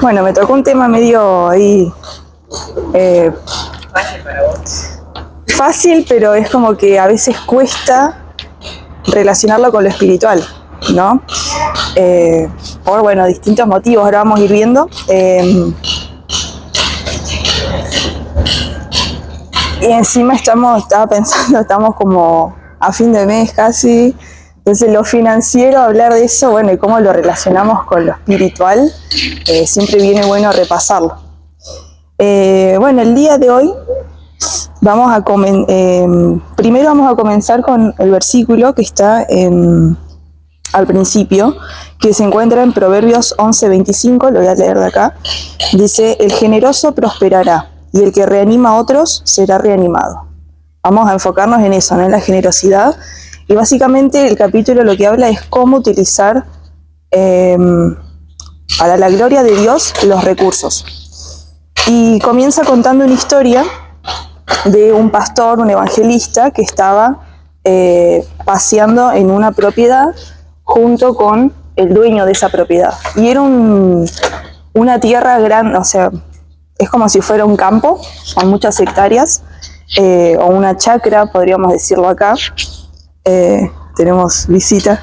Bueno, me tocó un tema medio ahí fácil, pero es como que a veces cuesta relacionarlo con lo espiritual, ¿no? Por, bueno, distintos motivos, ahora vamos a ir viendo. Y encima estaba pensando, estamos como a fin de mes casi, entonces lo financiero, hablar de eso, bueno, y cómo lo relacionamos con lo espiritual, siempre viene bueno repasarlo. Bueno, el día de hoy primero vamos a comenzar con el versículo que está al principio, que se encuentra en Proverbios 11:25, lo voy a leer de acá. Dice: el generoso prosperará, y el que reanima a otros será reanimado. Vamos a enfocarnos en eso, ¿no? En la generosidad. Y básicamente el capítulo lo que habla es cómo utilizar para la gloria de Dios los recursos. Y comienza contando una historia de un pastor, un evangelista, que estaba paseando en una propiedad junto con el dueño de esa propiedad. Y era una tierra grande, o sea, es como si fuera un campo con muchas hectáreas, o una chacra, podríamos decirlo acá. Tenemos visita.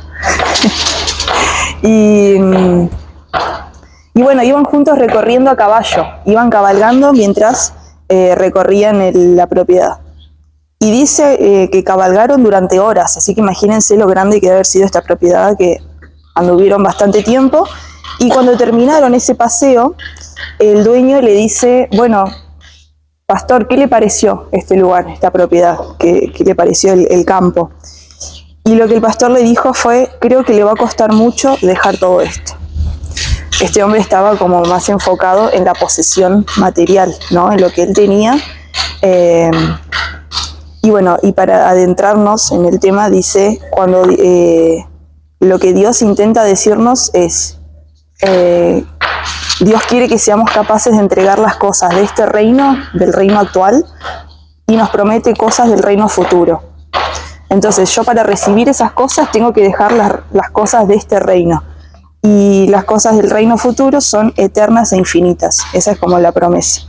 y bueno, iban juntos recorriendo a caballo, iban cabalgando mientras recorrían la propiedad. Y dice que cabalgaron durante horas, así que imagínense lo grande que debe haber sido esta propiedad, que anduvieron bastante tiempo. Y cuando terminaron ese paseo, el dueño le dice: bueno, pastor, ¿qué le pareció este lugar, esta propiedad? ¿Qué le pareció el campo? Y lo que el pastor le dijo fue: creo que le va a costar mucho dejar todo esto. Este hombre estaba como más enfocado en la posesión material, ¿no? En lo que él tenía. Y bueno, y para adentrarnos en el tema, dice, cuando lo que Dios intenta decirnos es, Dios quiere que seamos capaces de entregar las cosas de este reino, del reino actual, y nos promete cosas del reino futuro. Entonces yo, para recibir esas cosas, tengo que dejar las cosas de este reino. Y las cosas del reino futuro son eternas e infinitas. Esa es como la promesa.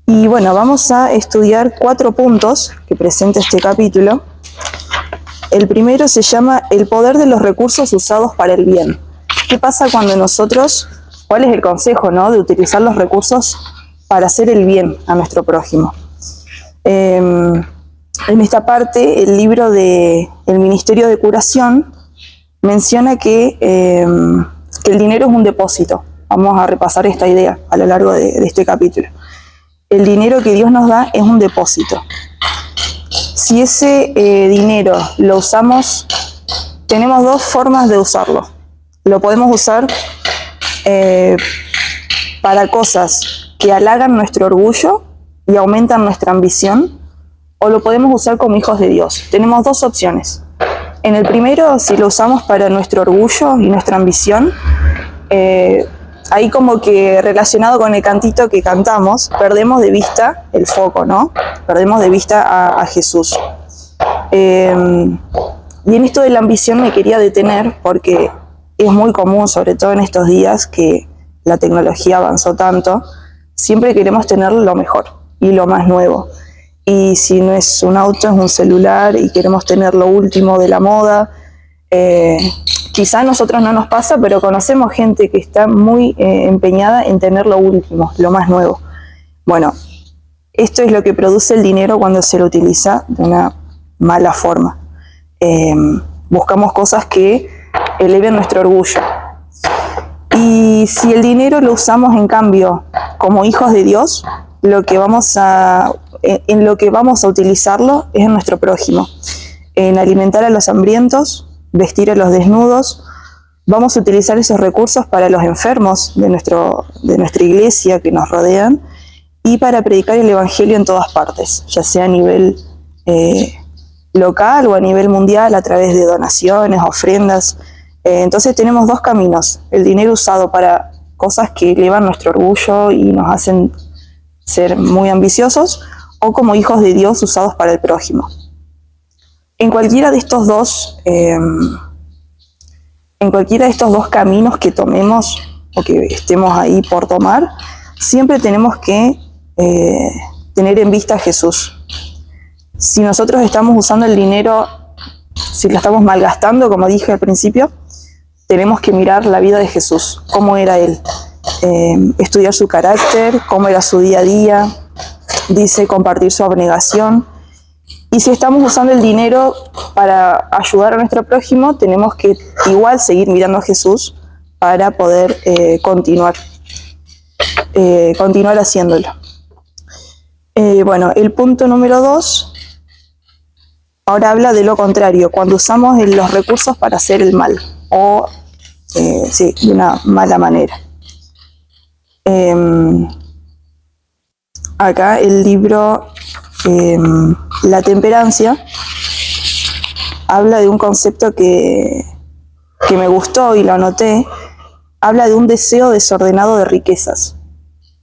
Y bueno, vamos a estudiar 4 puntos que presenta este capítulo. El primero se llama el poder de los recursos usados para el bien. ¿Qué pasa cuando nosotros, cuál es el consejo, ¿no?, de utilizar los recursos para hacer el bien a nuestro prójimo? En esta parte, el libro de El Ministerio de Curación menciona que el dinero es un depósito. Vamos a repasar esta idea a lo largo de este capítulo. El dinero que Dios nos da es un depósito. Si ese dinero lo usamos, tenemos 2 formas de usarlo. Lo podemos usar para cosas que halagan nuestro orgullo y aumentan nuestra ambición, o lo podemos usar como hijos de Dios. Tenemos 2 opciones. En el primero, si lo usamos para nuestro orgullo y nuestra ambición, ahí como que relacionado con el cantito que cantamos, perdemos de vista el foco, ¿no? Perdemos de vista a Jesús. Y en esto de la ambición me quería detener, porque es muy común, sobre todo en estos días que la tecnología avanzó tanto, siempre queremos tener lo mejor y lo más nuevo. Y si no es un auto, es un celular, y queremos tener lo último de la moda. Quizá a nosotros no nos pasa, pero conocemos gente que está muy empeñada en tener lo último, lo más nuevo. Bueno, esto es lo que produce el dinero cuando se lo utiliza de una mala forma. Buscamos cosas que eleven nuestro orgullo. Y si el dinero lo usamos, en cambio, como hijos de Dios, en lo que vamos a utilizarlo es en nuestro prójimo, en alimentar a los hambrientos, vestir a los desnudos. Vamos a utilizar esos recursos para los enfermos de nuestra iglesia que nos rodean, y para predicar el evangelio en todas partes, ya sea a nivel local o a nivel mundial, a través de donaciones, ofrendas. Entonces tenemos 2 caminos: el dinero usado para cosas que elevan nuestro orgullo y nos hacen ser muy ambiciosos, o como hijos de Dios usados para el prójimo. En cualquiera de estos dos caminos que tomemos, o que estemos ahí por tomar, siempre tenemos que tener en vista a Jesús. Si nosotros estamos usando el dinero, si lo estamos malgastando, como dije al principio, tenemos que mirar la vida de Jesús, cómo era Él, estudiar su carácter, cómo era su día a día, dice compartir su abnegación. Y si estamos usando el dinero para ayudar a nuestro prójimo, tenemos que igual seguir mirando a Jesús para poder continuar haciéndolo. Bueno, el punto número 2, ahora habla de lo contrario, cuando usamos los recursos para hacer el mal, o de una mala manera. Acá el libro La Temperancia habla de un concepto que me gustó y lo anoté. Habla de un deseo desordenado de riquezas.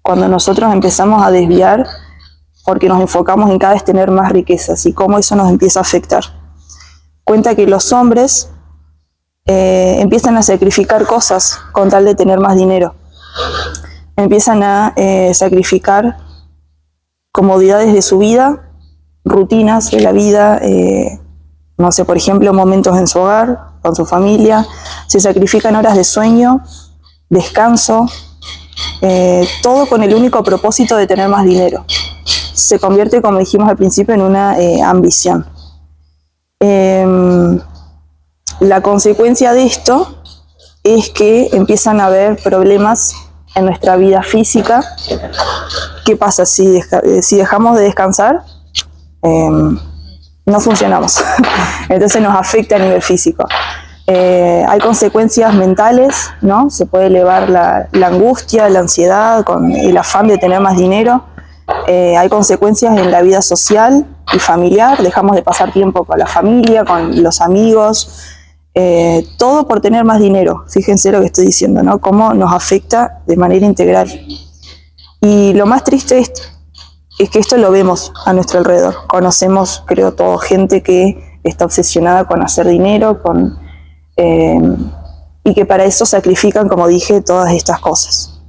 Cuando nosotros empezamos a desviar porque nos enfocamos en cada vez tener más riquezas y cómo eso nos empieza a afectar. Cuenta que los hombres empiezan a sacrificar cosas con tal de tener más dinero. Empiezan a sacrificar comodidades de su vida, rutinas de la vida, no sé, por ejemplo, momentos en su hogar, con su familia, se sacrifican horas de sueño, descanso, todo con el único propósito de tener más dinero. Se convierte, como dijimos al principio, en una ambición. La consecuencia de esto es que empiezan a haber problemas en nuestra vida física. ¿Qué pasa? Si dejamos de descansar, no funcionamos. Entonces nos afecta a nivel físico. Hay consecuencias mentales, ¿no? Se puede elevar la angustia, la ansiedad, con el afán de tener más dinero. Hay consecuencias en la vida social y familiar. Dejamos de pasar tiempo con la familia, con los amigos. Todo por tener más dinero. Fíjense lo que estoy diciendo, ¿no? Cómo nos afecta de manera integral. Y lo más triste es que esto lo vemos a nuestro alrededor. Conocemos, creo, toda gente que está obsesionada con hacer dinero, y que para eso sacrifican, como dije, todas estas cosas.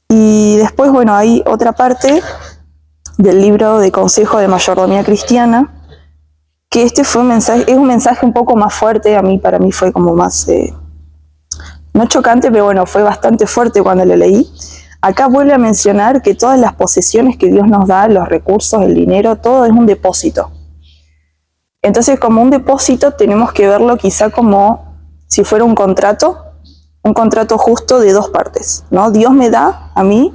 Y después, bueno, hay otra parte del libro de Consejo de Mayordomía Cristiana, que es un mensaje un poco más fuerte. Para mí fue como más, no chocante, pero bueno, fue bastante fuerte cuando lo leí. Acá vuelve a mencionar que todas las posesiones que Dios nos da, los recursos, el dinero, todo es un depósito. Entonces, como un depósito tenemos que verlo quizá como si fuera un contrato justo de dos partes, ¿no? Dios me da a mí,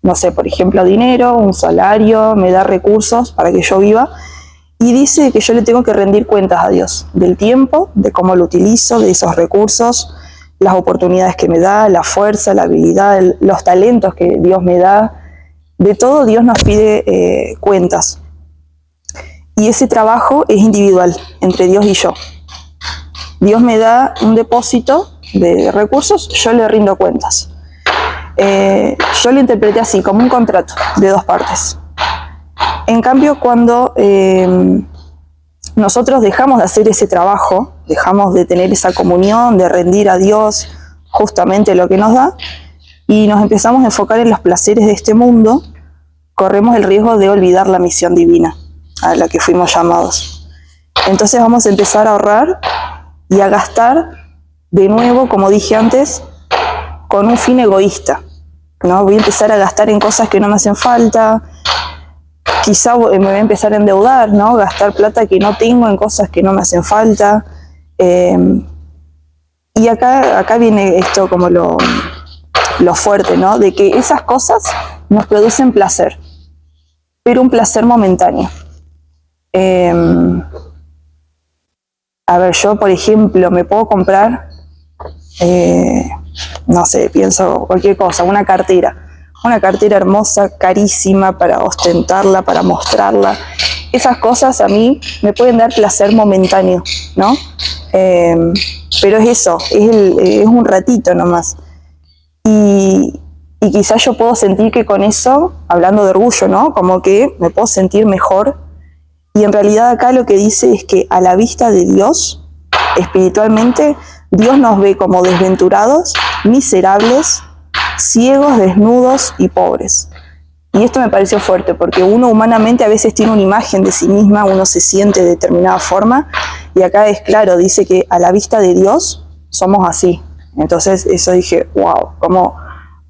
no sé, por ejemplo, dinero, un salario, me da recursos para que yo viva, y dice que yo le tengo que rendir cuentas a Dios del tiempo, de cómo lo utilizo, de esos recursos, las oportunidades que me da, la fuerza, la habilidad, los talentos que Dios me da. De todo Dios nos pide cuentas. Y ese trabajo es individual, entre Dios y yo. Dios me da un depósito de recursos, yo le rindo cuentas. Yo lo interpreté así, como un contrato de dos partes. En cambio, cuando nosotros dejamos de hacer ese trabajo, dejamos de tener esa comunión, de rendir a Dios justamente lo que nos da, y nos empezamos a enfocar en los placeres de este mundo, corremos el riesgo de olvidar la misión divina a la que fuimos llamados. Entonces vamos a empezar a ahorrar y a gastar de nuevo, como dije antes, con un fin egoísta, ¿no? Voy a empezar a gastar en cosas que no me hacen falta, quizá me voy a empezar a endeudar, ¿no? Gastar plata que no tengo en cosas que no me hacen falta. Y acá viene esto como lo fuerte, ¿no? De que esas cosas nos producen placer, pero un placer momentáneo. A ver, yo, por ejemplo, me puedo comprar, no sé, pienso cualquier cosa, una cartera hermosa, carísima, para ostentarla, para mostrarla. Esas cosas a mí me pueden dar placer momentáneo, ¿no? Pero es eso, es un ratito nomás. Y quizás yo puedo sentir que con eso, hablando de orgullo, ¿no? Como que me puedo sentir mejor. Y en realidad acá lo que dice es que a la vista de Dios, espiritualmente, Dios nos ve como desventurados, miserables, ciegos, desnudos y pobres. Y esto me pareció fuerte, porque uno humanamente a veces tiene una imagen de sí misma, uno se siente de determinada forma, y acá es claro, dice que a la vista de Dios somos así. Entonces eso dije, wow, como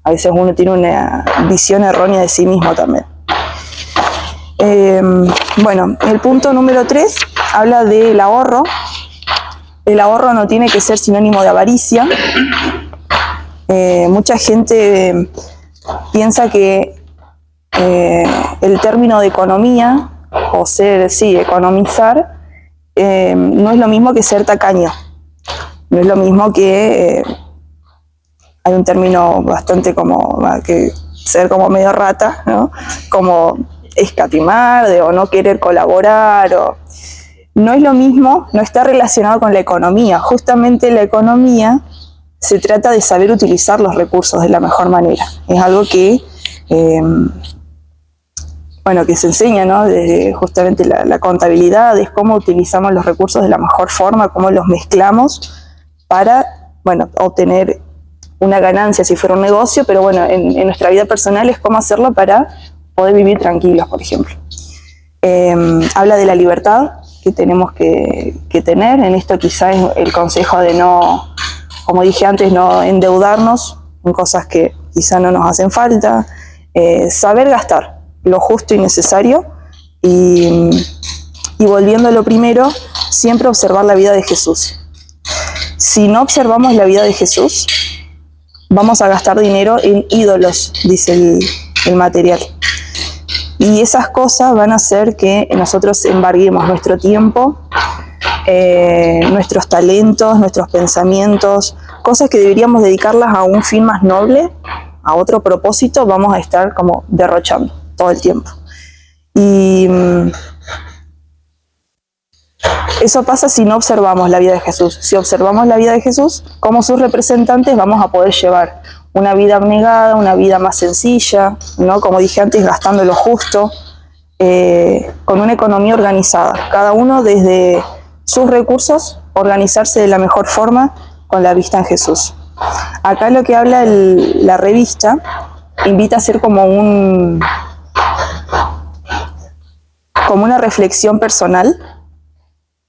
a veces uno tiene una visión errónea de sí mismo también. Bueno, el punto número 3 habla del ahorro. El ahorro no tiene que ser sinónimo de avaricia. Mucha gente piensa que el término de economía, o ser, sí, economizar, no es lo mismo que ser tacaño. No es lo mismo que hay un término bastante como que ser como medio rata, ¿no? Como escatimar o no querer colaborar. No es lo mismo, no está relacionado con la economía. Justamente la economía se trata de saber utilizar los recursos de la mejor manera. Es algo que bueno, que se enseña, ¿no? Desde justamente la contabilidad, es cómo utilizamos los recursos de la mejor forma, cómo los mezclamos para, bueno, obtener una ganancia si fuera un negocio, pero bueno, en nuestra vida personal es cómo hacerlo para poder vivir tranquilos, por ejemplo. Habla de la libertad que tenemos que tener. En esto quizás es el consejo de no, como dije antes, no endeudarnos en cosas que quizás no nos hacen falta, saber gastar lo justo y necesario, y volviendo a lo primero, siempre observar la vida de Jesús. Si no observamos la vida de Jesús, vamos a gastar dinero en ídolos, dice el material. Y esas cosas van a hacer que nosotros embarguemos nuestro tiempo, nuestros talentos, nuestros pensamientos, cosas que deberíamos dedicarlas a un fin más noble, a otro propósito, vamos a estar como derrochando todo el tiempo. Y eso pasa si no observamos la vida de Jesús. Si observamos la vida de Jesús, como sus representantes vamos a poder llevar una vida abnegada, una vida más sencilla, ¿no? Como dije antes, gastando lo justo, con una economía organizada. Cada uno desde sus recursos, organizarse de la mejor forma con la vista en Jesús. Acá lo que habla la revista invita a hacer como una reflexión personal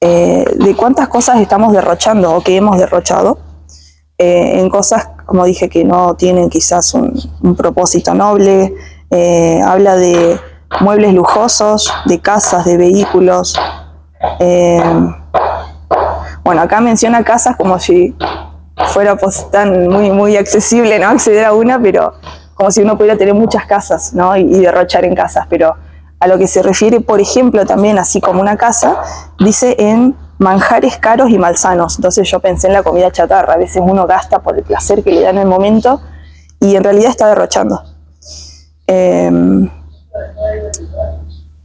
de cuántas cosas estamos derrochando o que hemos derrochado en cosas, como dije, que no tienen quizás un propósito noble. Habla de muebles lujosos, de casas, de vehículos. Bueno, acá menciona casas como si fuera pues tan muy accesible, ¿no? Acceder a una, pero como si uno pudiera tener muchas casas, ¿no? y derrochar en casas. Pero a lo que se refiere, por ejemplo, también así como una casa, dice en manjares caros y malsanos. Entonces yo pensé en la comida chatarra. A veces uno gasta por el placer que le da en el momento y en realidad está derrochando.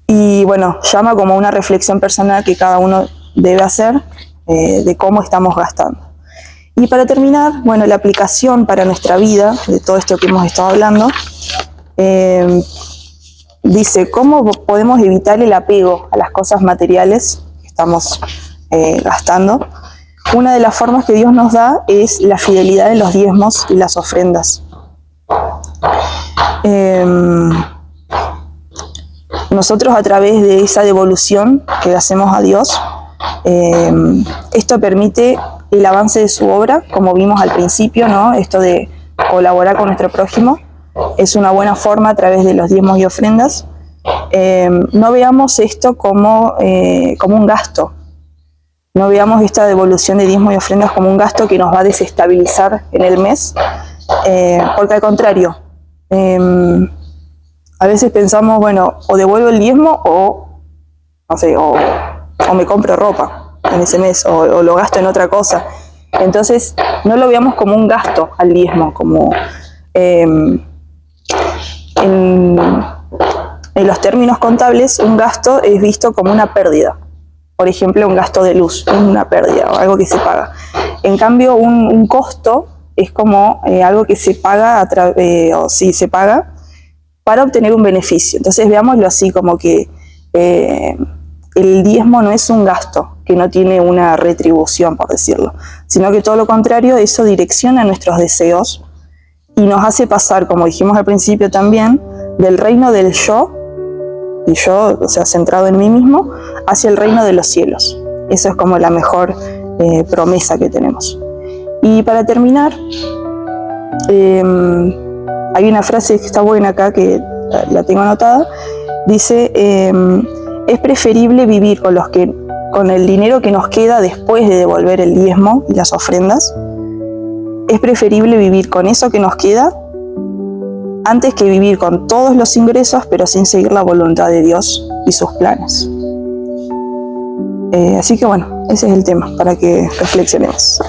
Y bueno, llama como una reflexión personal que cada uno debe hacer de cómo estamos gastando. Y para terminar, bueno, la aplicación para nuestra vida de todo esto que hemos estado hablando, dice cómo podemos evitar el apego a las cosas materiales que estamos gastando. Una de las formas que Dios nos da es la fidelidad en los diezmos y las ofrendas. Nosotros, a través de esa devolución que le hacemos a Dios, esto permite el avance de su obra, como vimos al principio, ¿no? Esto de colaborar con nuestro prójimo es una buena forma a través de los diezmos y ofrendas. No veamos esto como un gasto. No veamos esta devolución de diezmos y ofrendas como un gasto que nos va a desestabilizar en el mes, porque al contrario, a veces pensamos, bueno, o devuelvo el diezmo o, no sé, o me compro ropa en ese mes, o lo gasto en otra cosa. Entonces, no lo veamos como un gasto al diezmo, como en los términos contables, un gasto es visto como una pérdida. Por ejemplo, un gasto de luz es una pérdida o algo que se paga. En cambio, un costo es como algo que se paga, se paga para obtener un beneficio. Entonces, veámoslo así, como que el diezmo no es un gasto que no tiene una retribución, por decirlo, sino que todo lo contrario, eso direcciona nuestros deseos y nos hace pasar, como dijimos al principio también, del reino del yo, y yo, o sea, centrado en mí mismo, hacia el reino de los cielos. Eso es como la mejor promesa que tenemos. Y para terminar, hay una frase que está buena acá, que la tengo anotada, dice, es preferible vivir con el dinero que nos queda después de devolver el diezmo y las ofrendas. Es preferible vivir con eso que nos queda antes que vivir con todos los ingresos pero sin seguir la voluntad de Dios y sus planes. Así que bueno, ese es el tema para que reflexionemos.